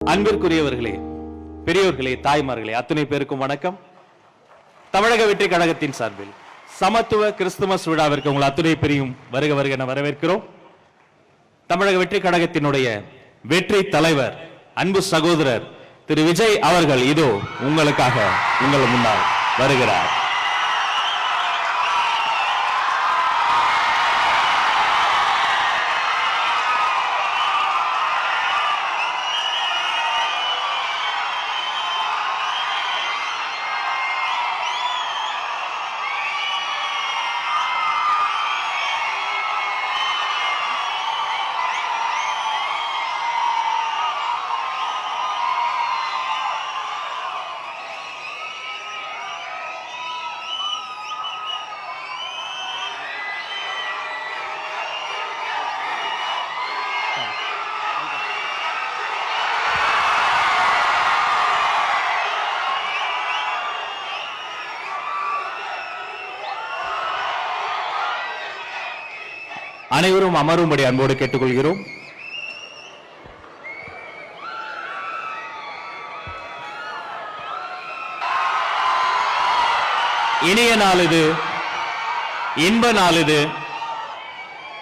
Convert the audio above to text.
அன்பிற்குரியவர்களே, பெரியோர்களே, தாய்மார்களே, அத்தனை பேருக்கும் வணக்கம். தமிழக வெற்றி கழகத்தின் சார்பில் சமத்துவ கிறிஸ்துமஸ் விழாவிற்கு உங்கள் அத்துணை பேரையும் வருக வருக என வரவேற்கிறோம். தமிழக வெற்றி கழகத்தினுடைய வெற்றி தலைவர் அன்பு சகோதரர் திரு விஜய் அவர்கள் இதோ உங்களுக்காக உங்கள் முன்னால் வருகிறார். அனைவரும் அமரும்படி அன்போடு கேட்டுக்கொள்கிறோம். இனிய நாள் இது, இன்ப நாள் இது.